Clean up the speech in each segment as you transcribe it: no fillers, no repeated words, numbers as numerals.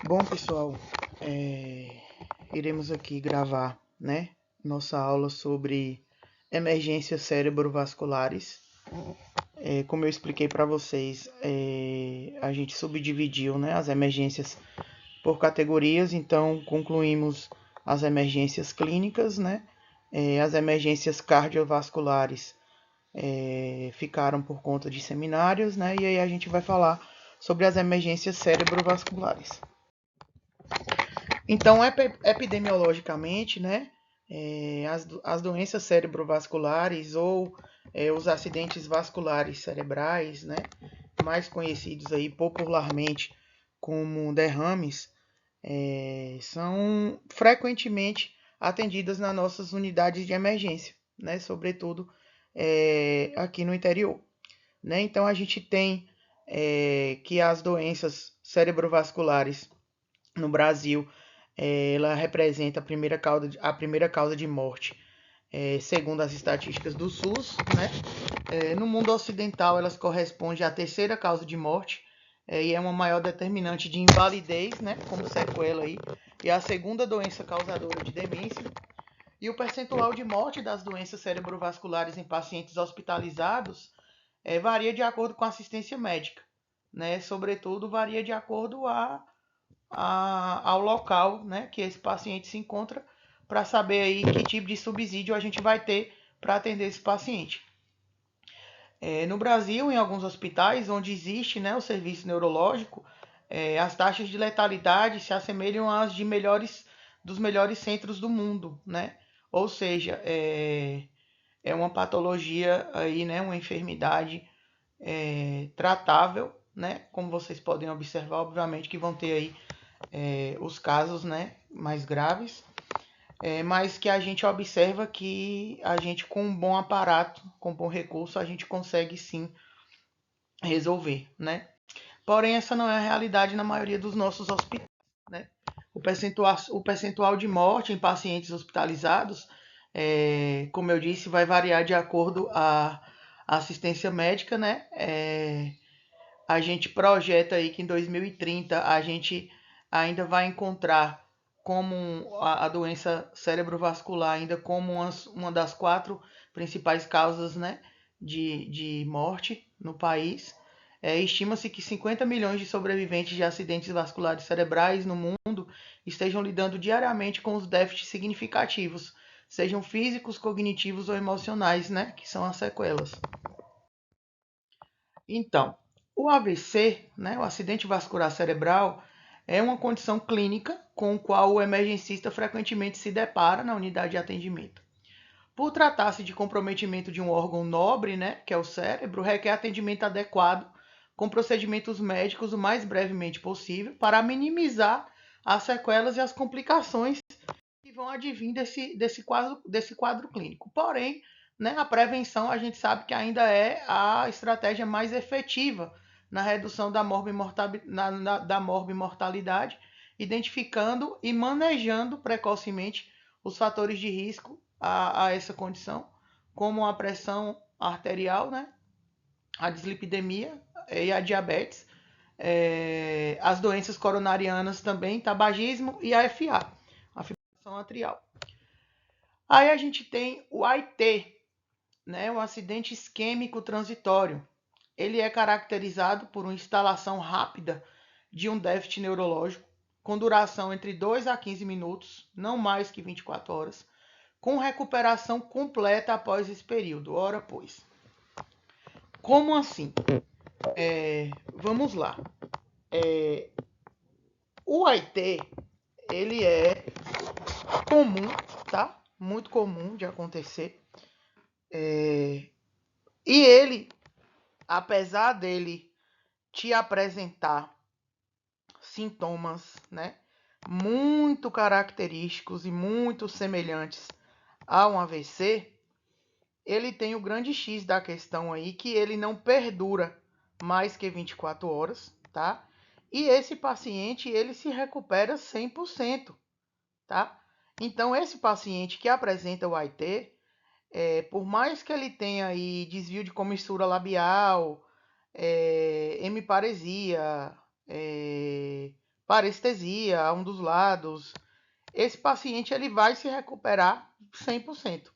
Bom, pessoal, iremos aqui gravar, né, nossa aula sobre emergências cerebrovasculares. Como eu expliquei para vocês, a gente subdividiu, né, as emergências por categorias. Então, concluímos as emergências clínicas, né, as emergências cardiovasculares ficaram por conta de seminários, né, e aí a gente vai falar sobre as emergências cerebrovasculares. Então, epidemiologicamente, né, as doenças cerebrovasculares ou os acidentes vasculares cerebrais, né, mais conhecidos aí popularmente como derrames, são frequentemente atendidas nas nossas unidades de emergência, né, sobretudo aqui no interior. Né? Então, a gente tem que as doenças cerebrovasculares no Brasil, ela representa a primeira causa de morte, segundo as estatísticas do SUS, né? No mundo ocidental, elas correspondem à terceira causa de morte, e é uma maior determinante de invalidez, né? Como sequela aí, e a segunda doença causadora de demência. E o percentual de morte das doenças cerebrovasculares em pacientes hospitalizados varia de acordo com a assistência médica, né? Sobretudo, varia de acordo ao local, né, que esse paciente se encontra, para saber aí que tipo de subsídio a gente vai ter para atender esse paciente. No Brasil, em alguns hospitais onde existe, né, o serviço neurológico, as taxas de letalidade se assemelham às de dos melhores centros do mundo, né? Ou seja, é uma patologia aí, né, uma enfermidade tratável, né? Como vocês podem observar, obviamente que vão ter aí os casos, né, mais graves, mas que a gente observa que a gente, com um bom aparato, com um bom recurso, a gente consegue sim resolver, né? Porém, essa não é a realidade na maioria dos nossos hospitais, né? O percentual de morte em pacientes hospitalizados, como eu disse, vai variar de acordo à assistência médica, né? A gente projeta aí que em 2030 a gente ainda vai encontrar como a doença cerebrovascular ainda como uma das 4 principais causas, né, de morte no país. Estima-se que 50 milhões de sobreviventes de acidentes vasculares cerebrais no mundo estejam lidando diariamente com os déficits significativos, sejam físicos, cognitivos ou emocionais, né, que são as sequelas. Então, o AVC, né, o acidente vascular cerebral, é uma condição clínica com a qual o emergencista frequentemente se depara na unidade de atendimento. Por tratar-se de comprometimento de um órgão nobre, né, que é o cérebro, requer atendimento adequado com procedimentos médicos o mais brevemente possível para minimizar as sequelas e as complicações que vão advir desse quadro clínico. Porém, né, a prevenção a gente sabe que ainda é a estratégia mais efetiva na redução da morbimortalidade, identificando e manejando precocemente os fatores de risco a essa condição, como a pressão arterial, né, a dislipidemia e a diabetes, as doenças coronarianas também, tabagismo e a FA, a fibrilação atrial. Aí a gente tem o AIT, né, o acidente isquêmico transitório. Ele é caracterizado por uma instalação rápida de um déficit neurológico, com duração entre 2 a 15 minutos, não mais que 24 horas, com recuperação completa após esse período. Ora, pois. Como assim? Vamos lá. O AIT, ele é comum, tá? Muito comum de acontecer. E ele, apesar dele te apresentar sintomas, né, muito característicos e muito semelhantes a um AVC, ele tem o grande X da questão aí, que ele não perdura mais que 24 horas, tá? E esse paciente, ele se recupera 100%, tá? Então, esse paciente que apresenta o AIT, por mais que ele tenha aí desvio de comissura labial, hemiparesia, parestesia a um dos lados, esse paciente ele vai se recuperar 100%,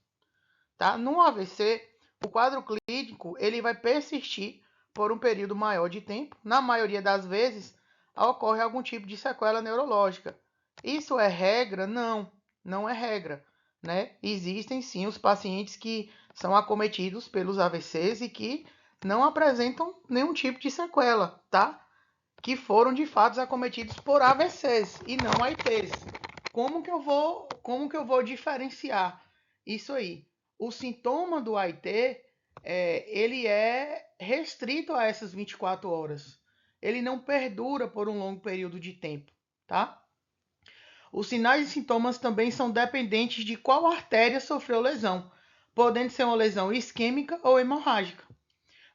tá? No AVC, o quadro clínico ele vai persistir por um período maior de tempo. Na maioria das vezes, ocorre algum tipo de sequela neurológica. Isso é regra? Não, não é regra, né? Existem sim os pacientes que são acometidos pelos AVCs e que não apresentam nenhum tipo de sequela, tá? Que foram de fato acometidos por AVCs e não AITs. Como que eu vou diferenciar isso aí? O sintoma do AIT, ele é restrito a essas 24 horas. Ele não perdura por um longo período de tempo, tá? Os sinais e sintomas também são dependentes de qual artéria sofreu lesão, podendo ser uma lesão isquêmica ou hemorrágica.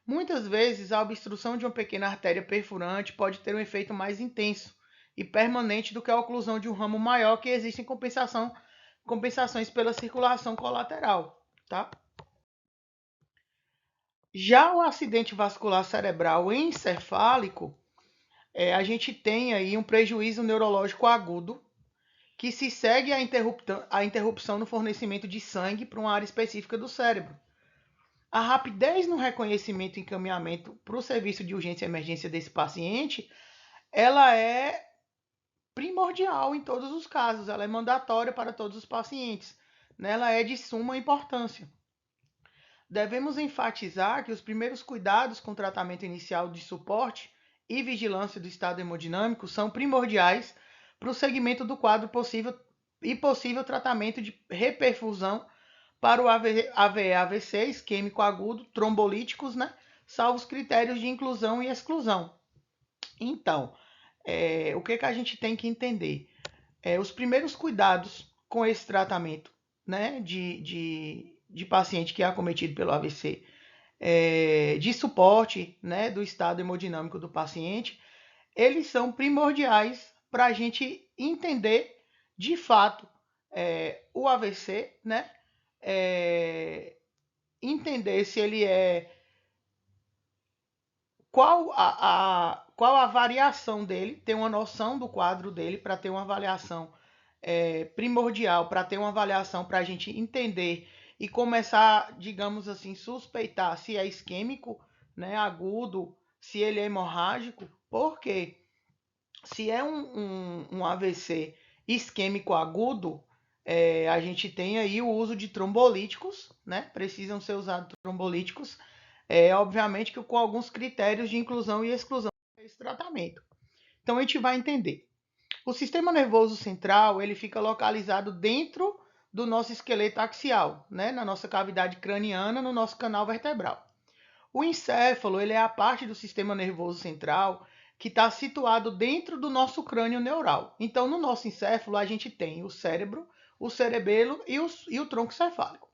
Muitas vezes, a obstrução de uma pequena artéria perfurante pode ter um efeito mais intenso e permanente do que a oclusão de um ramo maior, que existem compensações pela circulação colateral, tá? Já o acidente vascular cerebral encefálico, a gente tem aí um prejuízo neurológico agudo que se segue à interrupção no fornecimento de sangue para uma área específica do cérebro. A rapidez no reconhecimento e encaminhamento para o serviço de urgência e emergência desse paciente, ela é primordial em todos os casos, ela é mandatória para todos os pacientes, né? Ela é de suma importância. Devemos enfatizar que os primeiros cuidados com o tratamento inicial de suporte e vigilância do estado hemodinâmico são primordiais para o segmento do quadro possível tratamento de reperfusão para o AVE-AVC isquêmico agudo, trombolíticos, né? Salvo os critérios de inclusão e exclusão. Então, o que a gente tem que entender? Os primeiros cuidados com esse tratamento, né, de paciente que é acometido pelo AVC, de suporte, né, do estado hemodinâmico do paciente, eles são primordiais para a gente entender de fato o AVC, né? Entender se ele qual a variação dele, ter uma noção do quadro dele para ter uma avaliação primordial, para ter uma avaliação para a gente entender e começar, digamos assim, suspeitar se é isquêmico, né, agudo, se ele é hemorrágico, porque se é um AVC isquêmico agudo, a gente tem aí o uso de trombolíticos, né? Precisam ser usados trombolíticos, obviamente que com alguns critérios de inclusão e exclusão desse tratamento. Então a gente vai entender. O sistema nervoso central, ele fica localizado dentro do nosso esqueleto axial, né? Na nossa cavidade craniana, no nosso canal vertebral. O encéfalo, ele é a parte do sistema nervoso central que está situado dentro do nosso crânio neural. Então, no nosso encéfalo, a gente tem o cérebro, o cerebelo e o tronco cefálico.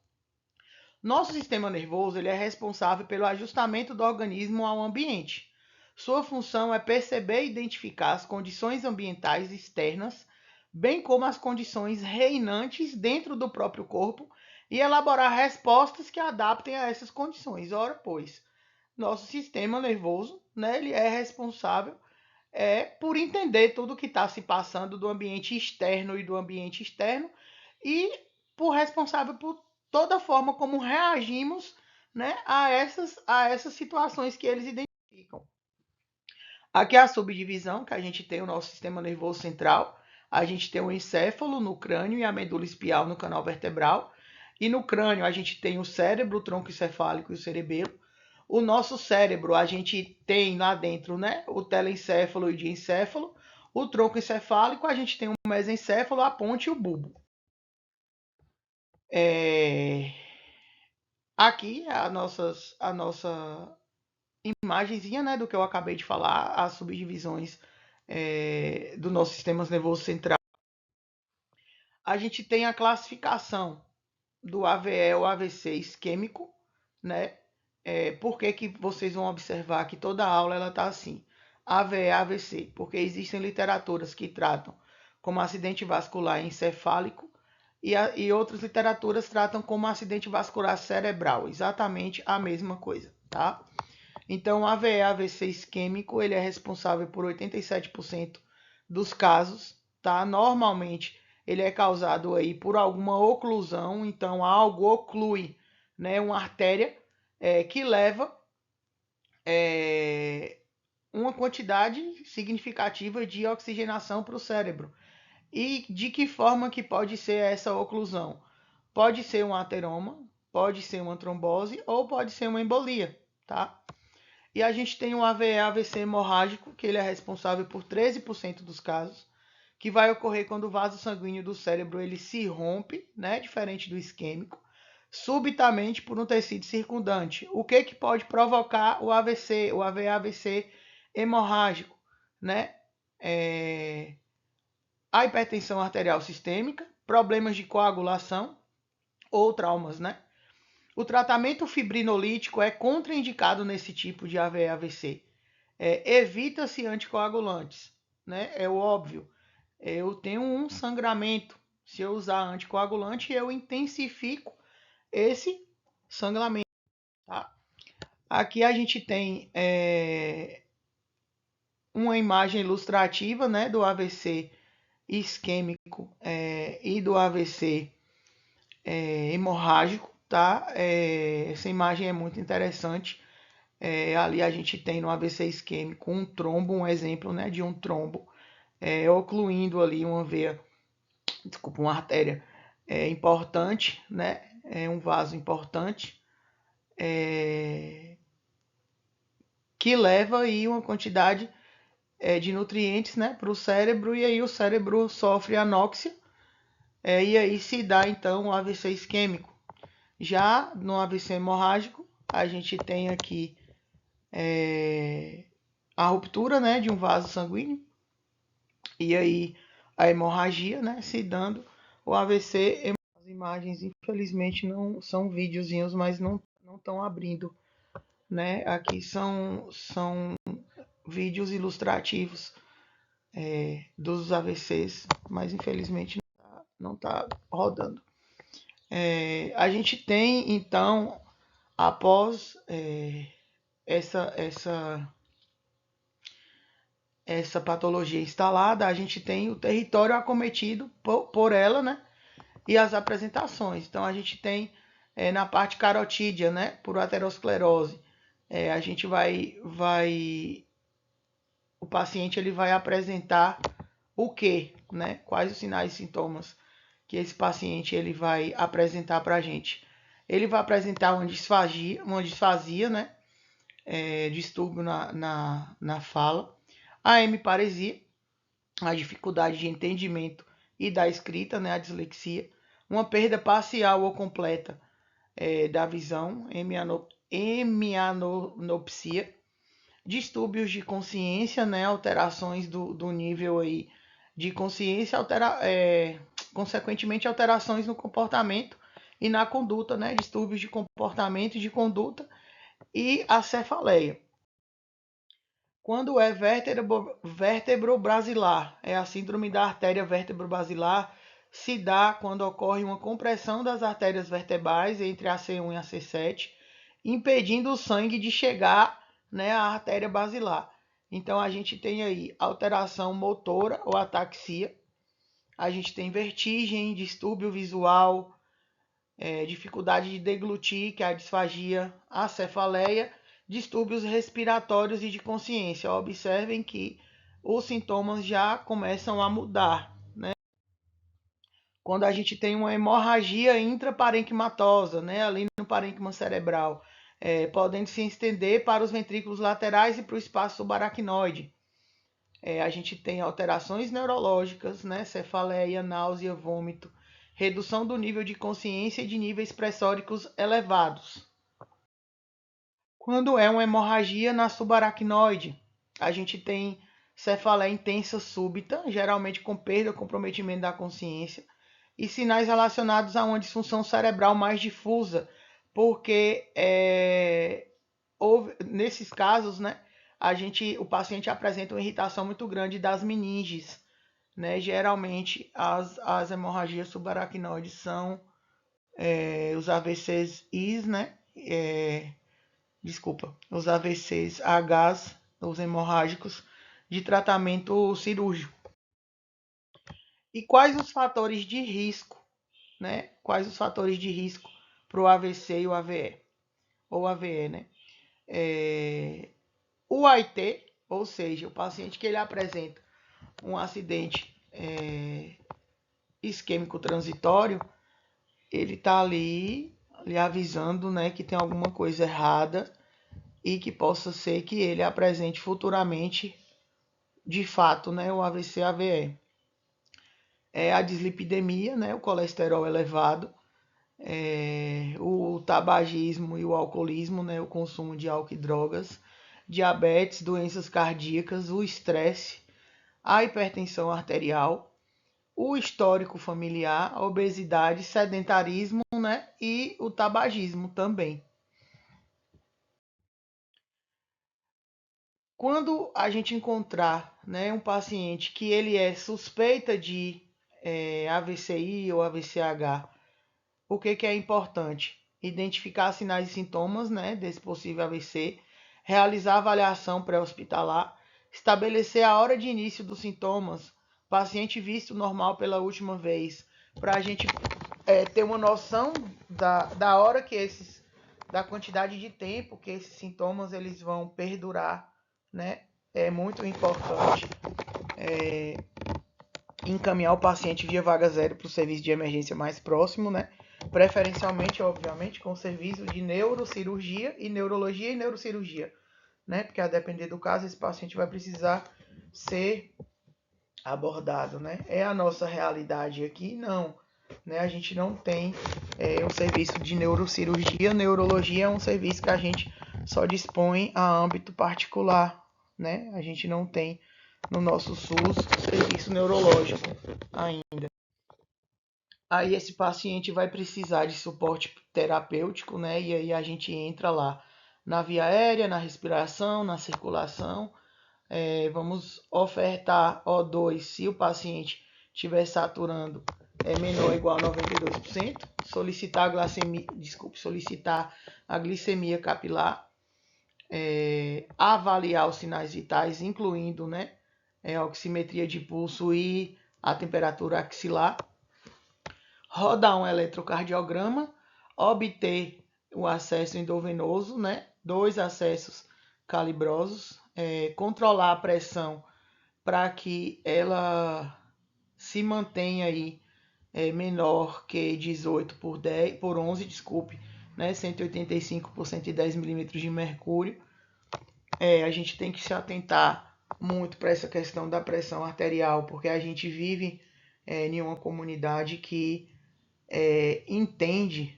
Nosso sistema nervoso ele é responsável pelo ajustamento do organismo ao ambiente. Sua função é perceber e identificar as condições ambientais externas, bem como as condições reinantes dentro do próprio corpo, e elaborar respostas que adaptem a essas condições. Ora, pois, nosso sistema nervoso, né, ele é responsável por entender tudo o que está se passando do ambiente externo e do ambiente externo e por responsável por toda a forma como reagimos, né, a essas situações que eles identificam. Aqui é a subdivisão, que a gente tem o nosso sistema nervoso central, a gente tem o encéfalo no crânio e a medula espial no canal vertebral, e no crânio a gente tem o cérebro, o tronco encefálico e o cerebelo. O nosso cérebro, a gente tem lá dentro, né, o telencéfalo e o diencéfalo. O tronco encefálico, a gente tem o mesencéfalo, a ponte e o bulbo. Aqui a nossa imagenzinha, né, do que eu acabei de falar, as subdivisões do nosso sistema nervoso central. A gente tem a classificação do AVE ou AVC isquêmico, né? Por que vocês vão observar que toda aula ela está assim? AVE, AVC, porque existem literaturas que tratam como acidente vascular encefálico e outras literaturas tratam como acidente vascular cerebral, exatamente a mesma coisa, tá? Então, o AVE, AVC isquêmico, ele é responsável por 87% dos casos, tá? Normalmente ele é causado aí por alguma oclusão, então algo oclui, né, uma artéria que leva uma quantidade significativa de oxigenação para o cérebro. E de que forma que pode ser essa oclusão? Pode ser um ateroma, pode ser uma trombose ou pode ser uma embolia, tá? E a gente tem o AVC hemorrágico, que ele é responsável por 13% dos casos, que vai ocorrer quando o vaso sanguíneo do cérebro ele se rompe, né, diferente do isquêmico, subitamente por um tecido circundante. O que que pode provocar o AVC, o AVC hemorrágico, né? A hipertensão arterial sistêmica, problemas de coagulação ou traumas, né? O tratamento fibrinolítico é contraindicado nesse tipo de AVC. Evita-se anticoagulantes, né? É o óbvio. Eu tenho um sangramento. Se eu usar anticoagulante, eu intensifico esse sangramento. Tá? Aqui a gente tem uma imagem ilustrativa, né, do AVC isquêmico e do AVC hemorrágico, tá? Essa imagem é muito interessante. Ali a gente tem no AVC isquêmico um trombo, um exemplo, né, de um trombo ocluindo ali uma veia, desculpa, uma artéria importante, né? Um vaso importante que leva aí uma quantidade de nutrientes, né, para o cérebro, e aí o cérebro sofre anóxia e aí se dá então o AVC isquêmico. Já no AVC hemorrágico, a gente tem aqui a ruptura, né, de um vaso sanguíneo e aí a hemorragia, né, se dando o AVC. As imagens, infelizmente, não são videozinhos, mas não estão abrindo, né? Aqui são vídeos ilustrativos dos AVCs, mas infelizmente não está rodando. A gente tem, então, após essa patologia instalada, a gente tem o território acometido por ela, né? E as apresentações. Então, a gente tem na parte carotídea, né? Por aterosclerose. A gente o paciente ele vai apresentar o quê, né? Quais os sinais e sintomas que esse paciente ele vai apresentar para a gente? Ele vai apresentar uma disfasia, né? Distúrbio na fala, a hemiparesia, a dificuldade de entendimento e da escrita, né? A dislexia, uma perda parcial ou completa da visão, hemianopsia, distúrbios de consciência, né? Alterações do nível aí de consciência, consequentemente alterações no comportamento e na conduta, né? Distúrbios de comportamento e de conduta e a cefaleia. Quando é vértebro-basilar, é a síndrome da artéria vértebro-basilar, se dá quando ocorre uma compressão das artérias vertebrais entre a C1 e a C7, impedindo o sangue de chegar, né, à artéria basilar. Então a gente tem aí alteração motora ou ataxia, a gente tem vertigem, distúrbio visual, dificuldade de deglutir, que é a disfagia, a cefaleia, distúrbios respiratórios e de consciência. Observem que os sintomas já começam a mudar, né? Quando a gente tem uma hemorragia intraparenquimatosa, né, ali no parênquima cerebral, podendo se estender para os ventrículos laterais e para o espaço subaracnoide. A gente tem alterações neurológicas, né, cefaleia, náusea, vômito, redução do nível de consciência e de níveis pressóricos elevados. Quando é uma hemorragia na subaracnoide, a gente tem cefaleia intensa súbita, geralmente com perda ou comprometimento da consciência, e sinais relacionados a uma disfunção cerebral mais difusa, porque nesses casos, né, o paciente apresenta uma irritação muito grande das meninges, né? Geralmente as hemorragias subaracnoides são os AVCs IS, né? Os AVCs Hs, os hemorrágicos de tratamento cirúrgico. E quais os fatores de risco, né? Quais os fatores de risco para o AVC e o AVE, ou AVE, né? O AIT, ou seja, o paciente que ele apresenta um acidente isquêmico transitório, ele está ali lhe avisando, né, que tem alguma coisa errada e que possa ser que ele apresente futuramente, de fato, né, o AVC-AVE. É a dislipidemia, né, o colesterol elevado, o tabagismo e o alcoolismo, né, o consumo de álcool e drogas, diabetes, doenças cardíacas, o estresse, a hipertensão arterial, o histórico familiar, a obesidade, sedentarismo, né, e o tabagismo também. Quando a gente encontrar, né, um paciente que ele é suspeita de AVCI ou AVCH, o que é importante? Identificar sinais e sintomas, né, desse possível AVC, realizar avaliação pré-hospitalar, estabelecer a hora de início dos sintomas, paciente visto normal pela última vez, para a gente ter uma noção da hora que da quantidade de tempo que esses sintomas eles vão perdurar, né? É muito importante encaminhar o paciente via vaga zero para o serviço de emergência mais próximo, né? Preferencialmente, obviamente, com o serviço de neurocirurgia e neurologia e neurocirurgia, né? Porque a depender do caso, esse paciente vai precisar ser abordado, né? É a nossa realidade aqui? Não. Né? A gente não tem um serviço de neurocirurgia. Neurologia é um serviço que a gente só dispõe a âmbito particular, né? A gente não tem no nosso SUS serviço neurológico ainda. Aí esse paciente vai precisar de suporte terapêutico, né? E aí a gente entra lá na via aérea, na respiração, na circulação. Vamos ofertar O2 se o paciente estiver saturando menor ou igual a 92%. Solicitar a glicemia capilar. Avaliar os sinais vitais, incluindo, né, a oximetria de pulso e a temperatura axilar. Rodar um eletrocardiograma, obter o acesso endovenoso, né? 2 acessos calibrosos, controlar a pressão para que ela se mantenha aí menor que 18 por 11, desculpe, né? 185 por 110 milímetros de mercúrio. A gente tem que se atentar muito para essa questão da pressão arterial, porque a gente vive em uma comunidade que entende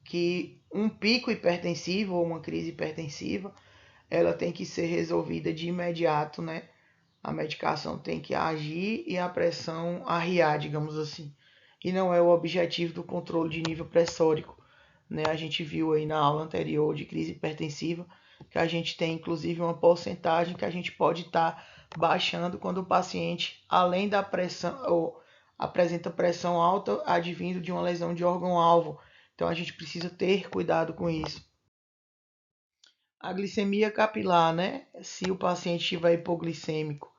que um pico hipertensivo ou uma crise hipertensiva, ela tem que ser resolvida de imediato, né? A medicação tem que agir e a pressão arriar, digamos assim. E não é o objetivo do controle de nível pressórico, né? A gente viu aí na aula anterior de crise hipertensiva que a gente tem inclusive uma porcentagem que a gente pode estar baixando quando o paciente, além da pressão, ou apresenta pressão alta advindo de uma lesão de órgão-alvo. Então a gente precisa ter cuidado com isso. A glicemia capilar, né? Se o paciente estiver hipoglicêmico,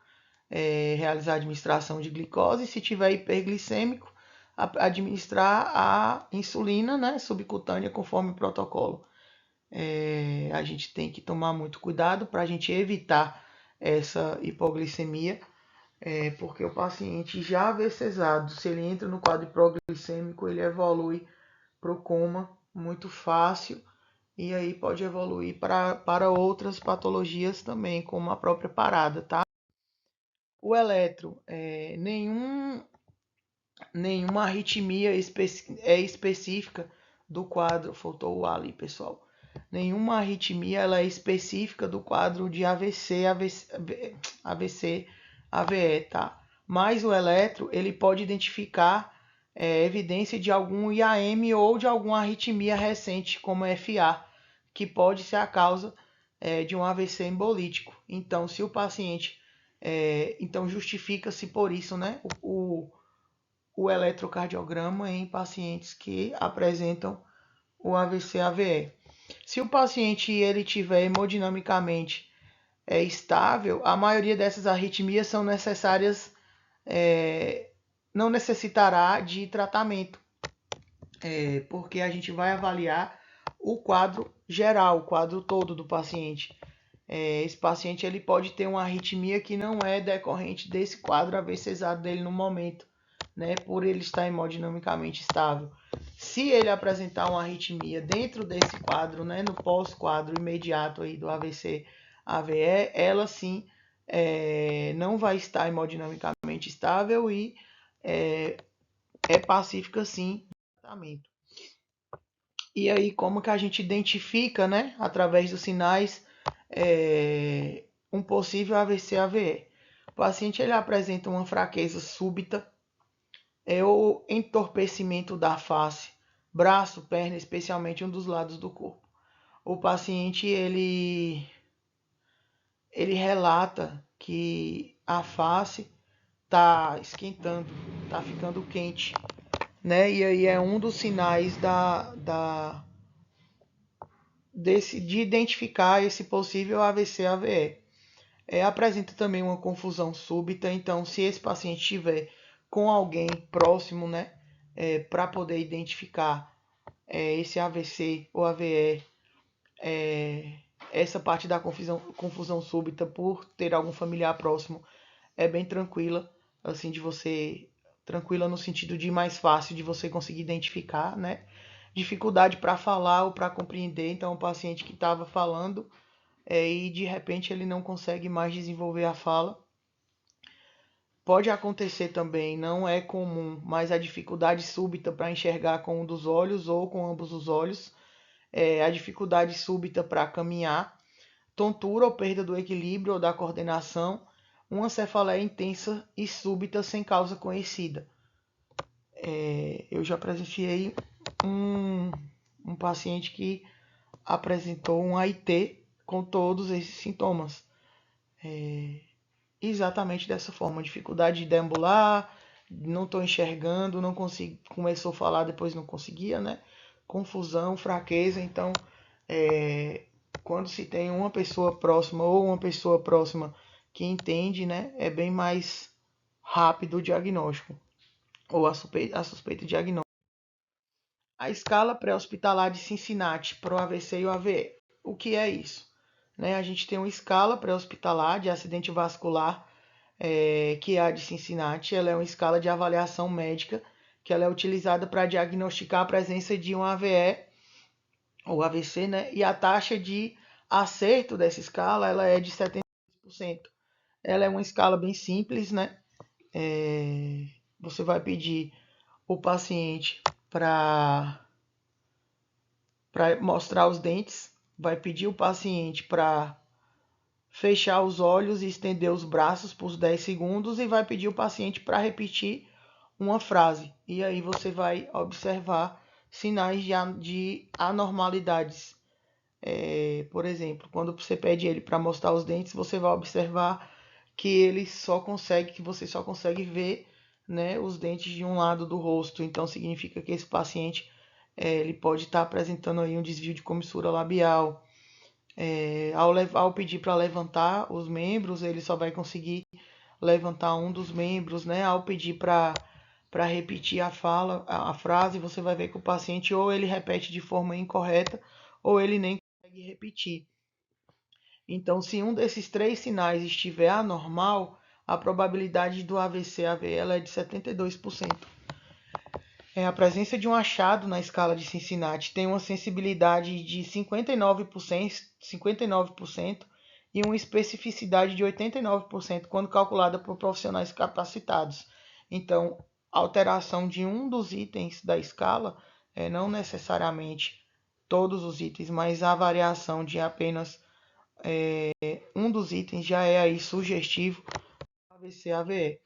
realizar a administração de glicose. Se tiver hiperglicêmico, administrar a insulina, né, subcutânea, conforme o protocolo. A gente tem que tomar muito cuidado para a gente evitar essa hipoglicemia, porque o paciente já avesesado, se ele entra no quadro hipoglicêmico, ele evolui para o coma muito fácil e aí pode evoluir para outras patologias também, como a própria parada, tá? O eletro, nenhuma arritmia específica do quadro, faltou o A ali, pessoal. Nenhuma arritmia ela é específica do quadro de AVC, AVE, tá? Mas o eletro, ele pode identificar evidência de algum IAM ou de alguma arritmia recente, como FA, que pode ser a causa de um AVC embolítico. Então, se o paciente então justifica-se por isso, né, o eletrocardiograma em pacientes que apresentam o AVC-AVE. Se o paciente ele tiver hemodinamicamente estável, a maioria dessas arritmias são necessárias não necessitará de tratamento, porque a gente vai avaliar o quadro geral, o quadro todo do paciente. Esse paciente ele pode ter uma arritmia que não é decorrente desse quadro AVCizado dele no momento, né, por ele estar hemodinamicamente estável. Se ele apresentar uma arritmia dentro desse quadro, né, no pós-quadro imediato aí do AVC-AVE, ela sim não vai estar hemodinamicamente estável e é pacífica sim do tratamento. E aí, como que a gente identifica, né, através dos sinais, um possível AVC-AVE? O paciente ele apresenta uma fraqueza súbita, o entorpecimento da face, braço, perna, especialmente um dos lados do corpo. O paciente ele relata que a face está esquentando, está ficando quente, né? E aí é um dos sinais de identificar esse possível AVC-AVE. Apresenta também uma confusão súbita, então se esse paciente estiver com alguém próximo, né, para poder identificar esse AVC ou AVE, essa parte da confusão súbita por ter algum familiar próximo é bem tranquila, assim, de você, tranquila no sentido de mais fácil de você conseguir identificar, né? Dificuldade para falar ou para compreender, então o paciente que estava falando e de repente ele não consegue mais desenvolver a fala. Pode acontecer também, não é comum, mas a dificuldade súbita para enxergar com um dos olhos ou com ambos os olhos, a dificuldade súbita para caminhar, tontura ou perda do equilíbrio ou da coordenação, uma cefaleia intensa e súbita sem causa conhecida. Eu já presenciei um paciente que apresentou um AIT com todos esses sintomas. Exatamente dessa forma, dificuldade de deambular, não estou enxergando, não consigo, começou a falar, depois não conseguia, né? Confusão, fraqueza, então quando se tem uma pessoa próxima ou uma pessoa próxima que entende, né, é bem mais rápido o diagnóstico ou a suspeita de diagnóstico. A escala pré-hospitalar de Cincinnati para o AVC e o AVE. O que é isso? Né, a gente tem uma escala pré-hospitalar de acidente vascular, que é a de Cincinnati. Ela é uma escala de avaliação médica que ela é utilizada para diagnosticar a presença de um AVE ou AVC, né? E a taxa de acerto dessa escala ela é de 72%. Ela é uma escala bem simples, né? Você vai pedir o paciente para mostrar os dentes, vai pedir o paciente para fechar os olhos e estender os braços por 10 segundos e vai pedir o paciente para repetir uma frase. E aí você vai observar sinais de anormalidades. Por exemplo, quando você pede ele para mostrar os dentes, você vai observar que você só consegue ver, né, os dentes de um lado do rosto. Então significa que esse paciente ele pode estar apresentando aí um desvio de comissura labial. Ao pedir para levantar os membros, ele só vai conseguir levantar um dos membros, né? Ao pedir para repetir a frase, você vai ver que o paciente ou ele repete de forma incorreta ou ele nem consegue repetir. Então, se um desses três sinais estiver anormal, a probabilidade do AVC-AVE é de 72%. A presença de um achado na escala de Cincinnati tem uma sensibilidade de 59% e uma especificidade de 89% quando calculada por profissionais capacitados. Então, a alteração de um dos itens da escala, não necessariamente todos os itens, mas a variação de apenas um dos itens já é aí sugestivo para AVC-AVE.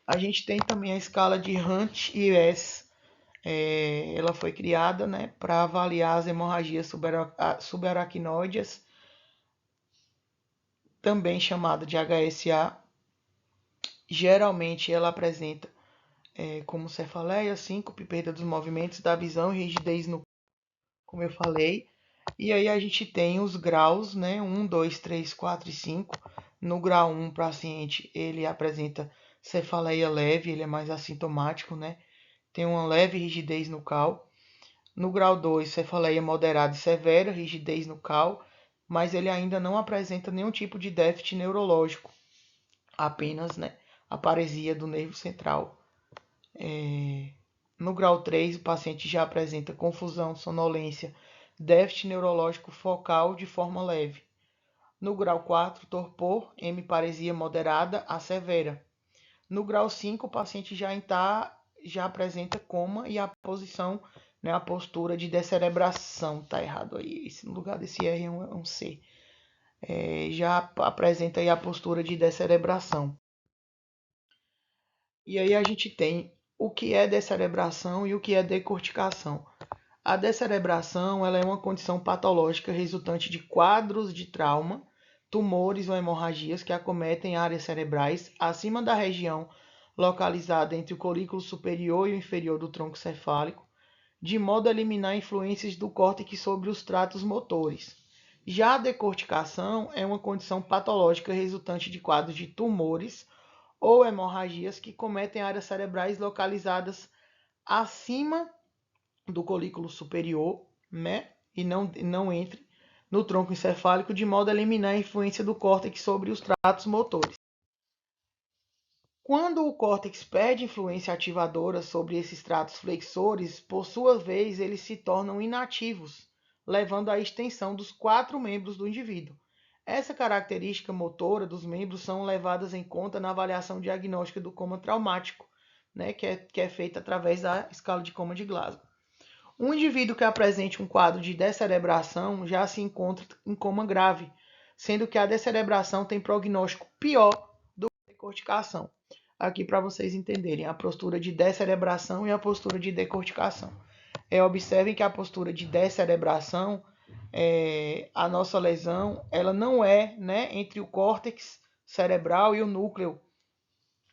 A gente tem também a escala de Hunt-IS. Ela foi criada, né, para avaliar as hemorragias subaracnoides, também chamada de HSA. Geralmente ela apresenta como cefaleia, síncope, perda dos movimentos da visão e rigidez no, como eu falei. E aí a gente tem os graus, né, 1, 2, 3, 4 e 5. No grau 1, o paciente ele apresenta cefaleia leve, ele é mais assintomático, né? Tem uma leve rigidez nucal. No grau 2, cefaleia moderada e severa, rigidez nucal, mas ele ainda não apresenta nenhum tipo de déficit neurológico, apenas, né, a paresia do nervo central. No grau 3, o paciente já apresenta confusão, sonolência, déficit neurológico focal de forma leve. No grau 4, torpor, hemiparesia moderada a severa. No grau 5, o paciente já apresenta coma e a posição, né, a postura de descerebração. Tá errado aí, no lugar desse R é um C. Já apresenta aí a postura de descerebração. E aí a gente tem o que é descerebração e o que é decorticação. A descerebração ela é uma condição patológica resultante de quadros de trauma, tumores ou hemorragias que acometem áreas cerebrais acima da região localizada entre o colículo superior e o inferior do tronco cefálico, de modo a eliminar influências do córtex sobre os tratos motores. Já a decorticação é uma condição patológica resultante de quadros de tumores ou hemorragias que cometem áreas cerebrais localizadas acima do colículo superior, né? E não entre no tronco encefálico, de modo a eliminar a influência do córtex sobre os tratos motores. Quando o córtex perde influência ativadora sobre esses tratos flexores, por sua vez, eles se tornam inativos, levando à extensão dos 4 membros do indivíduo. Essa característica motora dos membros são levadas em conta na avaliação diagnóstica do coma traumático, né, que é feita através da escala de coma de Glasgow. Um indivíduo que apresente um quadro de descerebração já se encontra em coma grave, sendo que a descerebração tem prognóstico pior do que a decorticação. Aqui para vocês entenderem a postura de descerebração e a postura de decorticação. Observem que a postura de descerebração, a nossa lesão, ela não é, né, entre o córtex cerebral e o núcleo,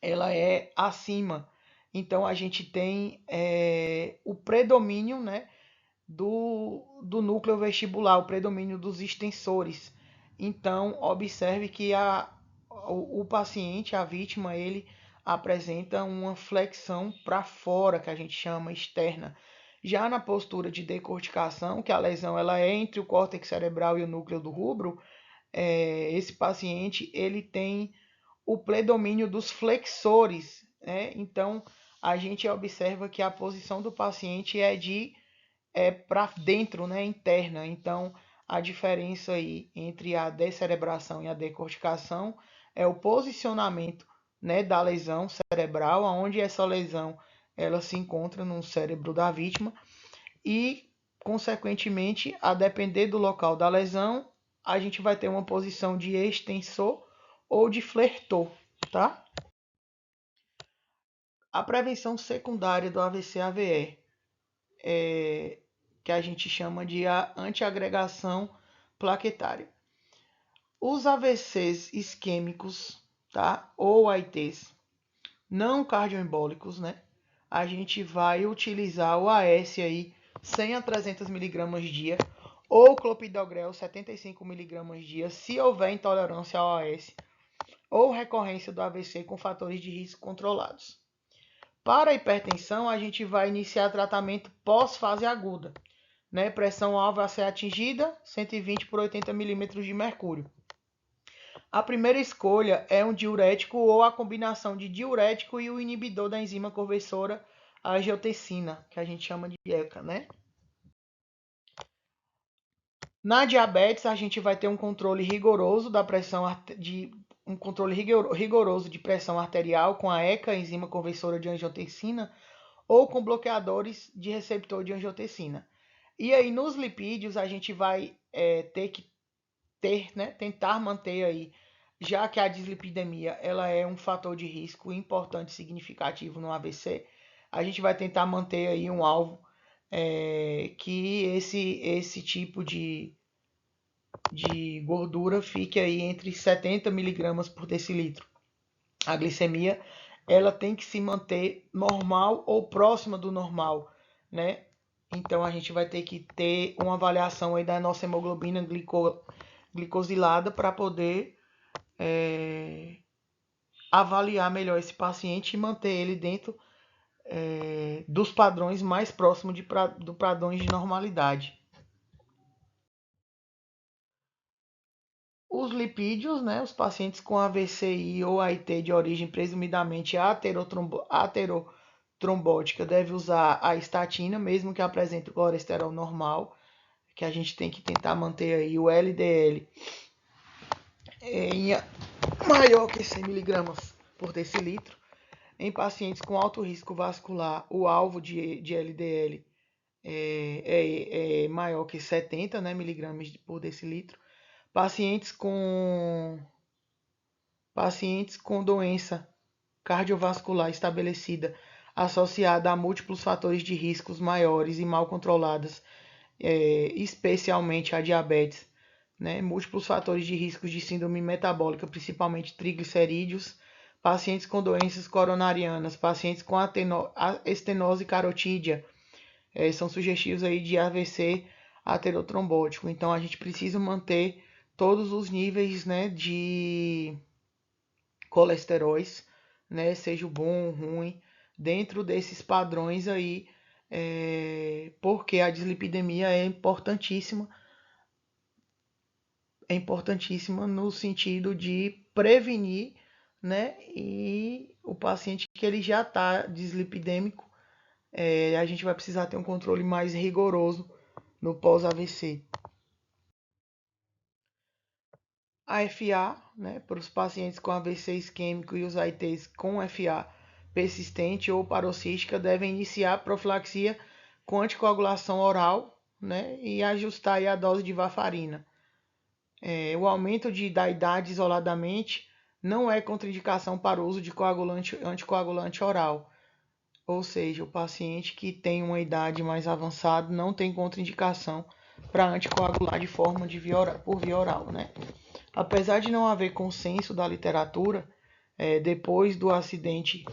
ela é acima. Então a gente tem o predomínio, né, do núcleo vestibular, o predomínio dos extensores. Então, observe que o paciente, a vítima, ele apresenta uma flexão para fora, que a gente chama externa. Já na postura de decorticação, que a lesão ela é entre o córtex cerebral e o núcleo do rubro, esse paciente ele tem o predomínio dos flexores, né? Então, a gente observa que a posição do paciente é para dentro, né, interna. Então, a diferença aí entre a descerebração e a decorticação é o posicionamento, né, da lesão cerebral, onde essa lesão ela se encontra no cérebro da vítima e, consequentemente, a depender do local da lesão, a gente vai ter uma posição de extensor ou de flertor, tá? A prevenção secundária do AVC-AVE que a gente chama de antiagregação plaquetária. Os AVCs isquêmicos, tá? Ou AITs não cardioembólicos, né? A gente vai utilizar o AS aí 100 a 300 mg dia ou clopidogrel 75 mg dia, se houver intolerância ao AS ou recorrência do AVC com fatores de risco controlados. Para a hipertensão, a gente vai iniciar tratamento pós-fase aguda, né? Pressão alva a ser atingida, 120 por 80 milímetros de mercúrio. A primeira escolha é um diurético ou a combinação de diurético e o inibidor da enzima conversora, a angiotensina, que a gente chama de ECA, né? Na diabetes, a gente vai ter um controle rigoroso da pressão rigoroso de pressão arterial com a ECA, enzima conversora de angiotensina, ou com bloqueadores de receptor de angiotensina. E aí, nos lipídios, a gente vai né, tentar manter aí, já que a dislipidemia ela é um fator de risco importante e significativo no AVC, a gente vai tentar manter aí um alvo que esse tipo de gordura fique aí entre 70 miligramas por decilitro. A glicemia ela tem que se manter normal ou próxima do normal, né? Então a gente vai ter que ter uma avaliação aí da nossa hemoglobina glicosilada para poder avaliar melhor esse paciente e manter ele dentro dos padrões mais próximos do padrões de normalidade. Os lipídios, né, os pacientes com AVCI ou AIT de origem presumidamente aterotrombótica devem usar a estatina, mesmo que apresente o colesterol normal, que a gente tem que tentar manter aí o LDL em maior que 100 miligramas por decilitro. Em pacientes com alto risco vascular, o alvo de LDL é maior que 70, né, miligramas por decilitro. Pacientes com doença cardiovascular estabelecida associada a múltiplos fatores de riscos maiores e mal controladas, especialmente a diabetes, né? Múltiplos fatores de riscos de síndrome metabólica, principalmente triglicerídeos, pacientes com doenças coronarianas, pacientes com estenose carotídea, são sugestivos aí de AVC aterotrombótico. Então a gente precisa manter todos os níveis, né, de colesteróis, né, seja o bom ou ruim, dentro desses padrões aí, porque a dislipidemia é importantíssima no sentido de prevenir, né, e o paciente que ele já está dislipidêmico, a gente vai precisar ter um controle mais rigoroso no pós-AVC. A FA, né, para os pacientes com AVC isquêmico e os AITs com FA persistente ou paroxística, devem iniciar a profilaxia com anticoagulação oral, né, e ajustar aí a dose de varfarina. O aumento da idade isoladamente não é contraindicação para o uso de anticoagulante oral. Ou seja, o paciente que tem uma idade mais avançada não tem contraindicação para anticoagular de forma por via oral, né? Apesar de não haver consenso da literatura, depois do acidente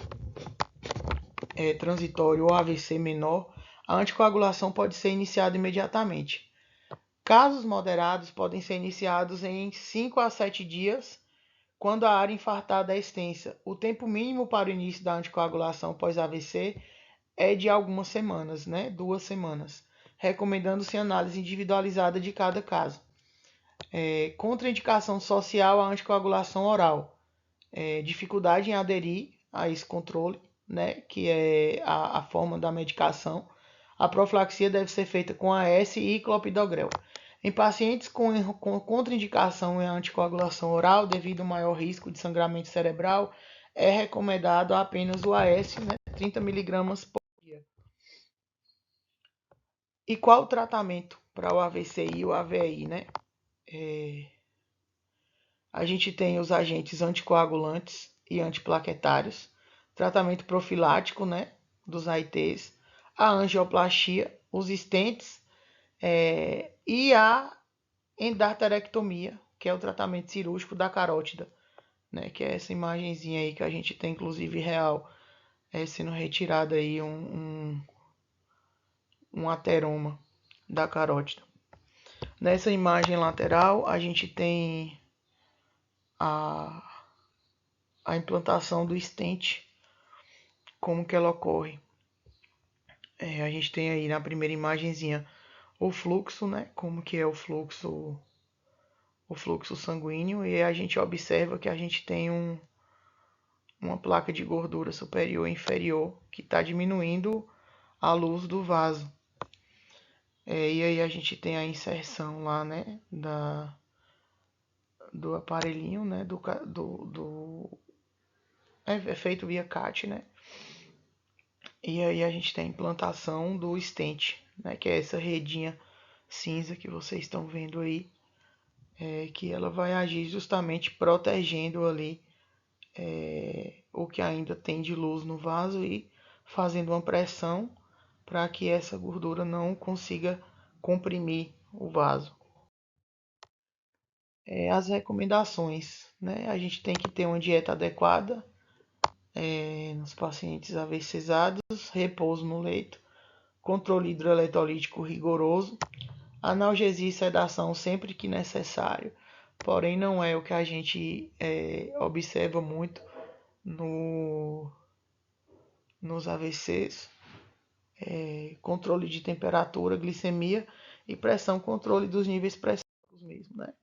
transitório ou AVC menor, a anticoagulação pode ser iniciada imediatamente. Casos moderados podem ser iniciados em 5 a 7 dias, quando a área infartada é extensa. O tempo mínimo para o início da anticoagulação pós-AVC é de algumas semanas, né? 2 semanas, recomendando-se análise individualizada de cada caso. Contraindicação social à anticoagulação oral. Dificuldade em aderir a esse controle, né? Que é a forma da medicação. A profilaxia deve ser feita com AS e clopidogrel. Em pacientes com contraindicação em anticoagulação oral, devido ao maior risco de sangramento cerebral, é recomendado apenas o AS, né, 30 mg por dia. E qual o tratamento para o AVC e o AVI, né? A gente tem os agentes anticoagulantes e antiplaquetários, tratamento profilático, né, dos AITs, a angioplastia, os stents e a endarterectomia, que é o tratamento cirúrgico da carótida, né, que é essa imagenzinha aí que a gente tem, inclusive, real, sendo retirada aí um ateroma da carótida. Nessa imagem lateral, a gente tem a implantação do stent, como que ela ocorre. A gente tem aí na primeira imagenzinha o fluxo, né, como que é o fluxo sanguíneo, e a gente observa que a gente tem uma placa de gordura superior e inferior que está diminuindo a luz do vaso. E aí a gente tem a inserção lá, né, do aparelhinho, né, é feito via CAT, né, e aí a gente tem a implantação do stent, né, que é essa redinha cinza que vocês estão vendo aí, que ela vai agir justamente protegendo ali o que ainda tem de luz no vaso e fazendo uma pressão para que essa gordura não consiga comprimir o vaso. As recomendações, né? A gente tem que ter uma dieta adequada nos pacientes AVCizados, repouso no leito, controle hidroeletrolítico rigoroso, analgesia e sedação sempre que necessário, porém não é o que a gente observa muito nos AVCs, controle de temperatura, glicemia e pressão, controle dos níveis pressóricos mesmo, né?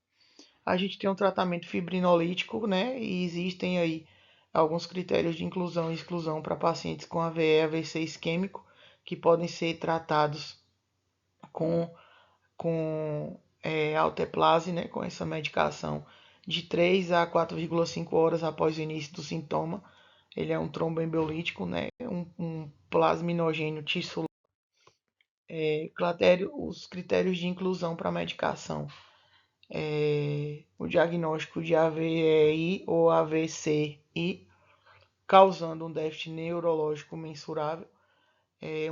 A gente tem um tratamento fibrinolítico, né? E existem aí alguns critérios de inclusão e exclusão para pacientes com AVE e AVC isquêmico, que podem ser tratados com alteplase, né? Com essa medicação de 3 a 4,5 horas após o início do sintoma. Ele é um tromboembolítico, né? Um plasminogênio tissular. Os critérios de inclusão para a medicação. O diagnóstico de AVEI ou AVCI, causando um déficit neurológico mensurável,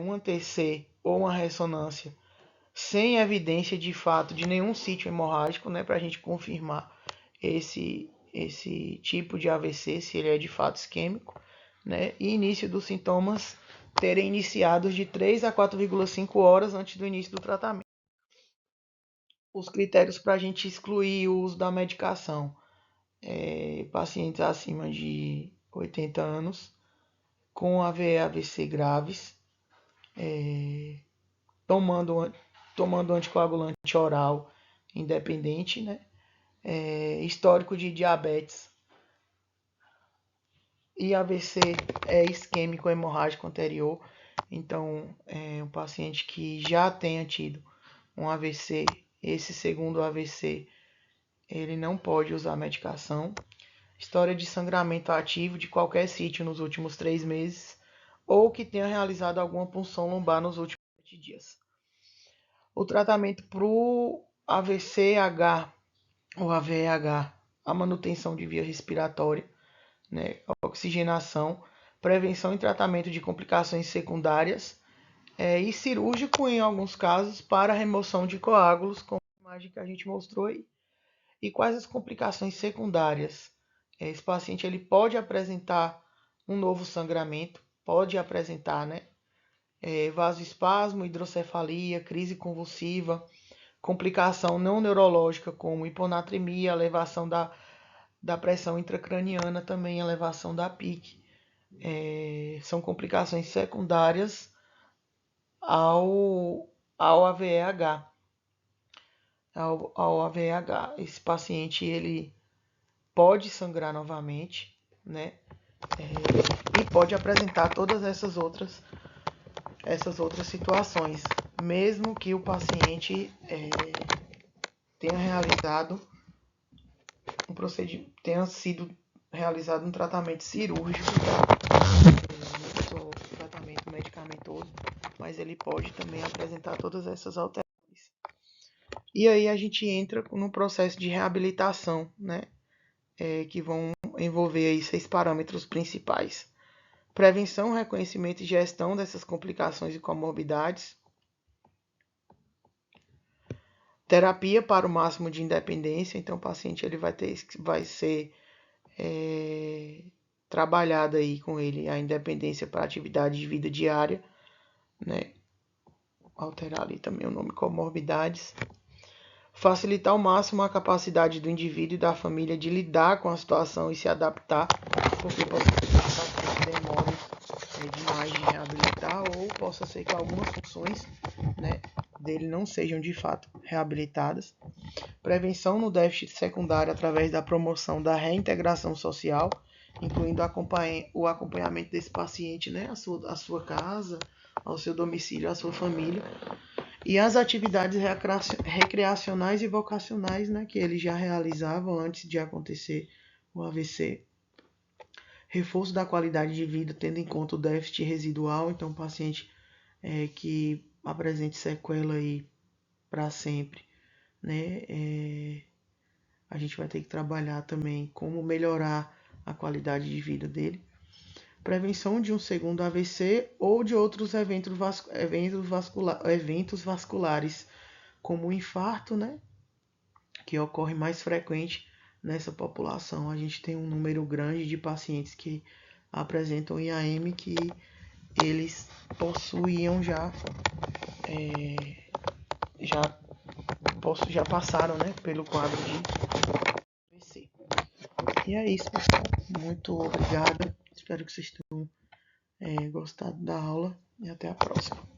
um ATC ou uma ressonância sem evidência de fato de nenhum sítio hemorrágico, né, para a gente confirmar esse tipo de AVC, se ele é de fato isquêmico, né, e início dos sintomas terem iniciado de 3 a 4,5 horas antes do início do tratamento. Os critérios para a gente excluir o uso da medicação: pacientes acima de 80 anos, com AVE, AVC graves, tomando anticoagulante oral independente, né? Histórico de diabetes e AVC isquêmico hemorrágico anterior. Então, um paciente que já tenha tido um AVC, esse segundo AVC, ele não pode usar medicação. História de sangramento ativo de qualquer sítio nos últimos 3 meses, ou que tenha realizado alguma punção lombar nos últimos 7 dias. O tratamento para o AVCH ou AVEH, a manutenção de via respiratória, né, oxigenação, prevenção e tratamento de complicações secundárias, e cirúrgico em alguns casos para remoção de coágulos, como a imagem que a gente mostrou aí. E quais as complicações secundárias? Esse paciente ele pode apresentar um novo sangramento, pode apresentar, né, vasoespasmo, hidrocefalia, crise convulsiva, complicação não neurológica como hiponatremia, elevação da pressão intracraniana, também elevação da PIC. São complicações secundárias ao AVEH. Ao AVEH, esse paciente ele pode sangrar novamente, né? E pode apresentar todas essas outras situações, mesmo que o paciente tenha realizado tenha sido realizado um tratamento cirúrgico, não só tratamento medicamentoso, mas ele pode também apresentar todas essas alterações. E aí a gente entra no processo de reabilitação, né? Que vão envolver aí 6 parâmetros principais: prevenção, reconhecimento e gestão dessas complicações e comorbidades, terapia para o máximo de independência. Então o paciente ele vai ser trabalhado aí com ele a independência para atividade de vida diária, né? Alterar ali também o nome comorbidades. Facilitar ao máximo a capacidade do indivíduo e da família de lidar com a situação e se adaptar, porque pode ser que o paciente demore demais de reabilitar, ou possa ser que algumas funções, né, dele não sejam de fato reabilitadas. Prevenção no déficit secundário através da promoção da reintegração social, incluindo o acompanhamento desse paciente, né, à sua casa, ao seu domicílio, à sua família. E as atividades recreacionais e vocacionais, né, que eles já realizavam antes de acontecer o AVC. Reforço da qualidade de vida, tendo em conta o déficit residual. Então, o paciente que apresente sequela aí para sempre, né, a gente vai ter que trabalhar também como melhorar a qualidade de vida dele. Prevenção de um segundo AVC ou de outros eventos vasculares, como o infarto, né, que ocorre mais frequente nessa população. A gente tem um número grande de pacientes que apresentam IAM que eles possuíam já passaram, né, pelo quadro de AVC. E é isso, pessoal. Muito obrigada. Espero que vocês tenham gostado da aula e até a próxima.